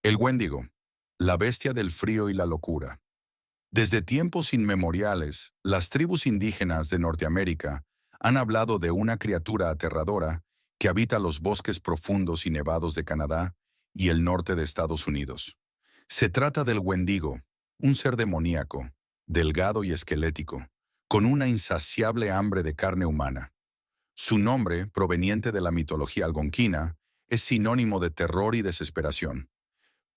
El Wendigo, la bestia del frío y la locura. Desde tiempos inmemoriales, las tribus indígenas de Norteamérica han hablado de una criatura aterradora que habita los bosques profundos y nevados de Canadá y el norte de Estados Unidos. Se trata del Wendigo, un ser demoníaco, delgado y esquelético, con una insaciable hambre de carne humana. Su nombre, proveniente de la mitología algonquina, es sinónimo de terror y desesperación.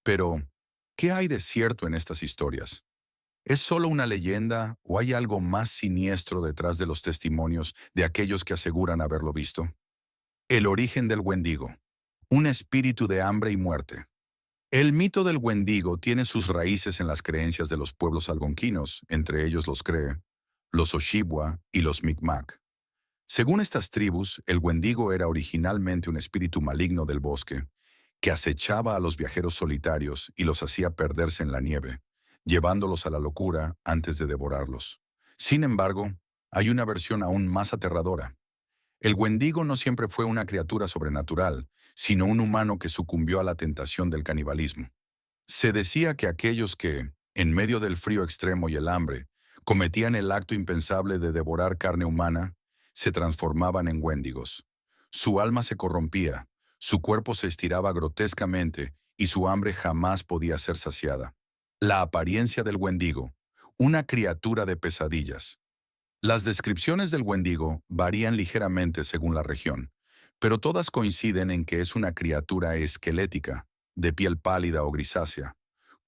Pero, ¿qué hay de cierto en estas historias? ¿Es solo una leyenda o hay algo más siniestro detrás de los testimonios de aquellos que aseguran haberlo visto? El origen del Wendigo. Un espíritu de hambre y muerte. El mito del Wendigo tiene sus raíces en las creencias de los pueblos algonquinos, entre ellos los Cree, los Ojibwa y los Mi'kmaq. Según estas tribus, el Wendigo era originalmente un espíritu maligno del bosque, que acechaba a los viajeros solitarios y los hacía perderse en la nieve, llevándolos a la locura antes de devorarlos. Sin embargo, hay una versión aún más aterradora. El Wendigo no siempre fue una criatura sobrenatural, sino un humano que sucumbió a la tentación del canibalismo. Se decía que aquellos que, en medio del frío extremo y el hambre, cometían el acto impensable de devorar carne humana, se transformaban en Wendigos. Su alma se corrompía, su cuerpo se estiraba grotescamente y su hambre jamás podía ser saciada. La apariencia del Wendigo, una criatura de pesadillas. Las descripciones del Wendigo varían ligeramente según la región, pero todas coinciden en que es una criatura esquelética, de piel pálida o grisácea,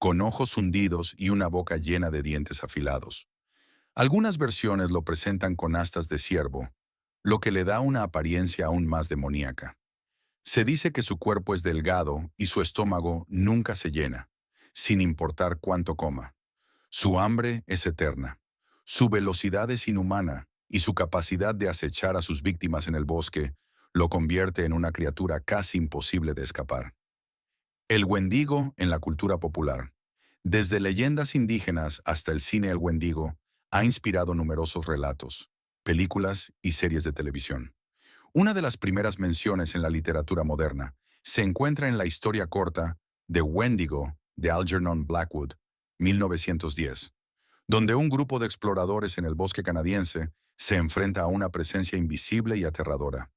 con ojos hundidos y una boca llena de dientes afilados. Algunas versiones lo presentan con astas de ciervo, lo que le da una apariencia aún más demoníaca. Se dice que su cuerpo es delgado y su estómago nunca se llena, sin importar cuánto coma. Su hambre es eterna, su velocidad es inhumana y su capacidad de acechar a sus víctimas en el bosque lo convierte en una criatura casi imposible de escapar. El Wendigo en la cultura popular. Desde leyendas indígenas hasta el cine El Wendigo, ha inspirado numerosos relatos, películas y series de televisión. Una de las primeras menciones en la literatura moderna se encuentra en la historia corta The Wendigo de Algernon Blackwood, 1910, donde un grupo de exploradores en el bosque canadiense se enfrenta a una presencia invisible y aterradora.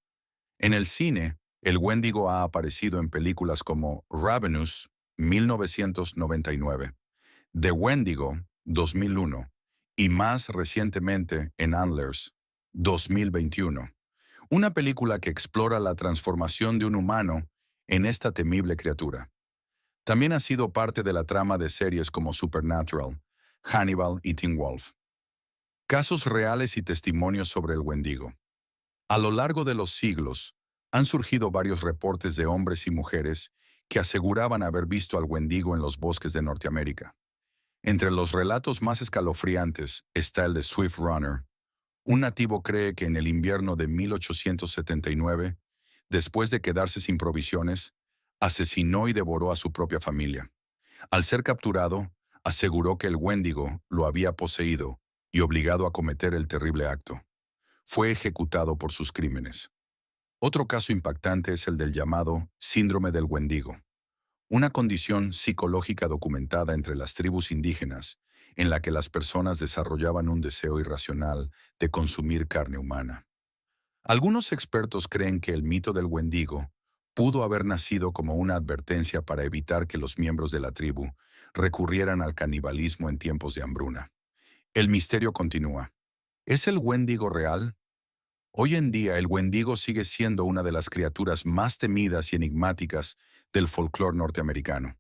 En el cine, el Wendigo ha aparecido en películas como Ravenous, 1999, The Wendigo, 2001, y más recientemente en Antlers, 2021, una película que explora la transformación de un humano en esta temible criatura. También ha sido parte de la trama de series como Supernatural, Hannibal y Teen Wolf. Casos reales y testimonios sobre el Wendigo. A lo largo de los siglos, han surgido varios reportes de hombres y mujeres que aseguraban haber visto al Wendigo en los bosques de Norteamérica. Entre los relatos más escalofriantes está el de Swift Runner. Un nativo cree que en el invierno de 1879, después de quedarse sin provisiones, asesinó y devoró a su propia familia. Al ser capturado, aseguró que el Wendigo lo había poseído y obligado a cometer el terrible acto. Fue ejecutado por sus crímenes. Otro caso impactante es el del llamado síndrome del Wendigo, una condición psicológica documentada entre las tribus indígenas en la que las personas desarrollaban un deseo irracional de consumir carne humana. Algunos expertos creen que el mito del Wendigo pudo haber nacido como una advertencia para evitar que los miembros de la tribu recurrieran al canibalismo en tiempos de hambruna. El misterio continúa. ¿Es el Wendigo real? Hoy en día el Wendigo sigue siendo una de las criaturas más temidas y enigmáticas del folclore norteamericano.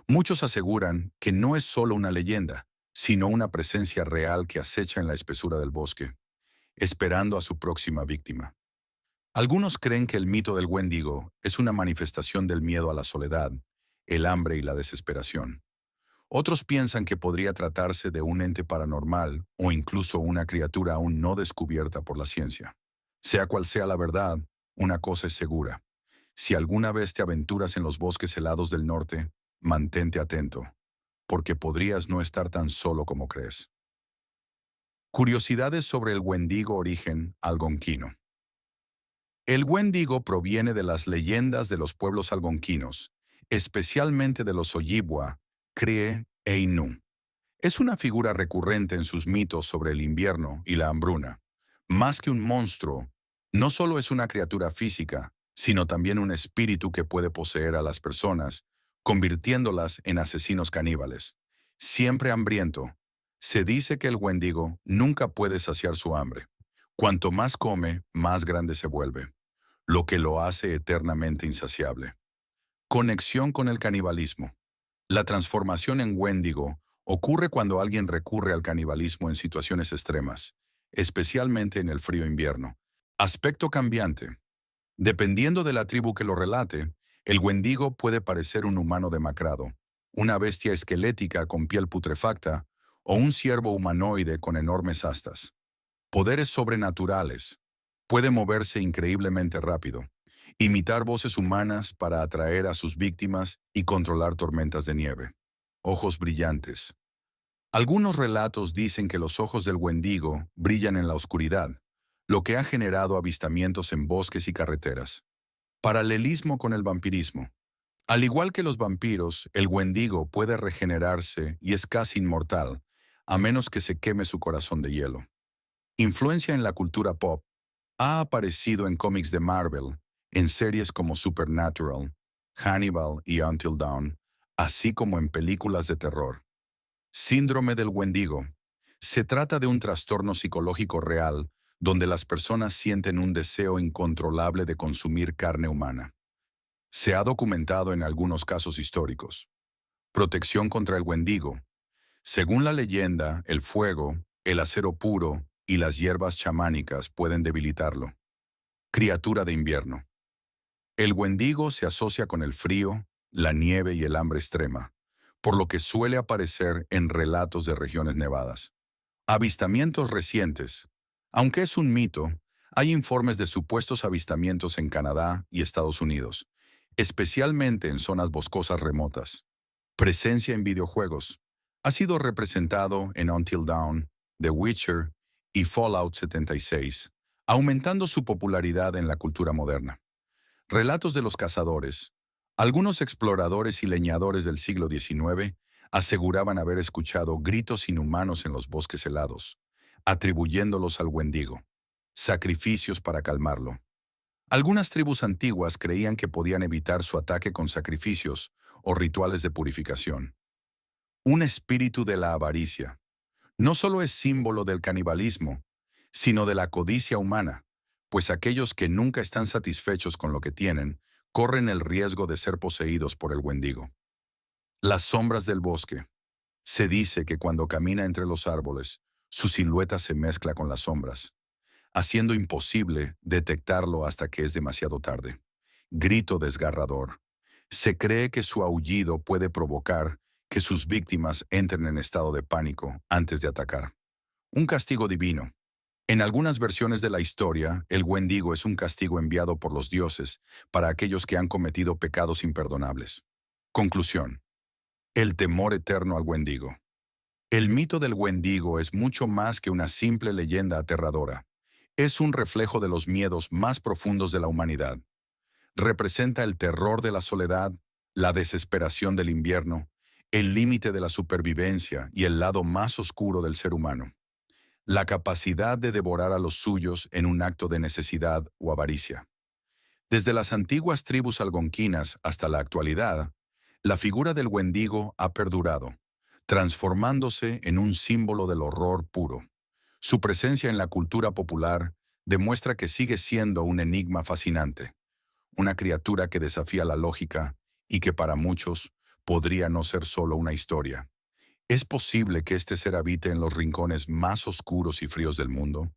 Muchos aseguran que no es solo una leyenda, sino una presencia real que acecha en la espesura del bosque, esperando a su próxima víctima. Algunos creen que el mito del Wendigo es una manifestación del miedo a la soledad, el hambre y la desesperación. Otros piensan que podría tratarse de un ente paranormal o incluso una criatura aún no descubierta por la ciencia. Sea cual sea la verdad, una cosa es segura. Si alguna vez te aventuras en los bosques helados del norte, mantente atento, porque podrías no estar tan solo como crees. Curiosidades sobre el Wendigo origen algonquino. El Wendigo proviene de las leyendas de los pueblos algonquinos, especialmente de los Ojibwa, Cree e Innu. Es una figura recurrente en sus mitos sobre el invierno y la hambruna. Más que un monstruo, no solo es una criatura física, sino también un espíritu que puede poseer a las personas, convirtiéndolas en asesinos caníbales. Siempre hambriento, se dice que el Wendigo nunca puede saciar su hambre. Cuanto más come, más grande se vuelve, lo que lo hace eternamente insaciable. Conexión con el canibalismo. La transformación en Wendigo ocurre cuando alguien recurre al canibalismo en situaciones extremas, especialmente en el frío invierno. Aspecto cambiante. Dependiendo de la tribu que lo relate, el Wendigo puede parecer un humano demacrado, una bestia esquelética con piel putrefacta o un ciervo humanoide con enormes astas. Poderes sobrenaturales. Puede moverse increíblemente rápido, imitar voces humanas para atraer a sus víctimas y controlar tormentas de nieve. Ojos brillantes. Algunos relatos dicen que los ojos del Wendigo brillan en la oscuridad, lo que ha generado avistamientos en bosques y carreteras. Paralelismo con el vampirismo. Al igual que los vampiros, el Wendigo puede regenerarse y es casi inmortal, a menos que se queme su corazón de hielo. Influencia en la cultura pop. Ha aparecido en cómics de Marvel, en series como Supernatural, Hannibal y Until Dawn, así como en películas de terror. Síndrome del Wendigo. Se trata de un trastorno psicológico real donde las personas sienten un deseo incontrolable de consumir carne humana. Se ha documentado en algunos casos históricos. Protección contra el Wendigo. Según la leyenda, el fuego, el acero puro y las hierbas chamánicas pueden debilitarlo. Criatura de invierno. El Wendigo se asocia con el frío, la nieve y el hambre extrema, por lo que suele aparecer en relatos de regiones nevadas. Avistamientos recientes. Aunque es un mito, hay informes de supuestos avistamientos en Canadá y Estados Unidos, especialmente en zonas boscosas remotas. Presencia en videojuegos. Ha sido representado en Until Dawn, The Witcher y Fallout 76, aumentando su popularidad en la cultura moderna. Relatos de los cazadores. Algunos exploradores y leñadores del siglo XIX aseguraban haber escuchado gritos inhumanos en los bosques helados, atribuyéndolos al Wendigo. Sacrificios para calmarlo. Algunas tribus antiguas creían que podían evitar su ataque con sacrificios o rituales de purificación. Un espíritu de la avaricia. No solo es símbolo del canibalismo, sino de la codicia humana, pues aquellos que nunca están satisfechos con lo que tienen, corren el riesgo de ser poseídos por el Wendigo. Las sombras del bosque. Se dice que cuando camina entre los árboles, su silueta se mezcla con las sombras, haciendo imposible detectarlo hasta que es demasiado tarde. Grito desgarrador. Se cree que su aullido puede provocar que sus víctimas entren en estado de pánico antes de atacar. Un castigo divino. En algunas versiones de la historia, el Wendigo es un castigo enviado por los dioses para aquellos que han cometido pecados imperdonables. Conclusión. El temor eterno al Wendigo. El mito del Wendigo es mucho más que una simple leyenda aterradora. Es un reflejo de los miedos más profundos de la humanidad. Representa el terror de la soledad, la desesperación del invierno, el límite de la supervivencia y el lado más oscuro del ser humano. La capacidad de devorar a los suyos en un acto de necesidad o avaricia. Desde las antiguas tribus algonquinas hasta la actualidad, la figura del Wendigo ha perdurado, transformándose en un símbolo del horror puro. Su presencia en la cultura popular demuestra que sigue siendo un enigma fascinante, una criatura que desafía la lógica y que para muchos podría no ser solo una historia. ¿Es posible que este ser habite en los rincones más oscuros y fríos del mundo?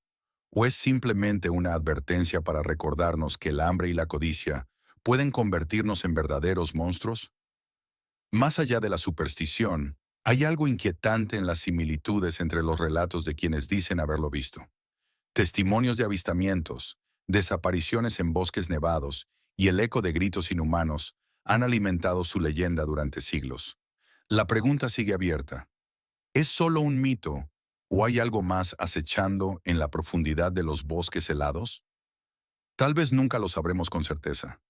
¿O es simplemente una advertencia para recordarnos que el hambre y la codicia pueden convertirnos en verdaderos monstruos? Más allá de la superstición, hay algo inquietante en las similitudes entre los relatos de quienes dicen haberlo visto. Testimonios de avistamientos, desapariciones en bosques nevados y el eco de gritos inhumanos han alimentado su leyenda durante siglos. La pregunta sigue abierta. ¿Es solo un mito o hay algo más acechando en la profundidad de los bosques helados? Tal vez nunca lo sabremos con certeza,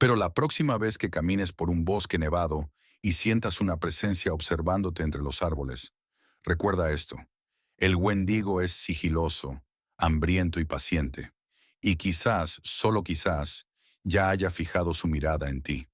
Pero la próxima vez que camines por un bosque nevado y sientas una presencia observándote entre los árboles, recuerda esto. El Wendigo es sigiloso, hambriento y paciente, y quizás, solo quizás, ya haya fijado su mirada en ti.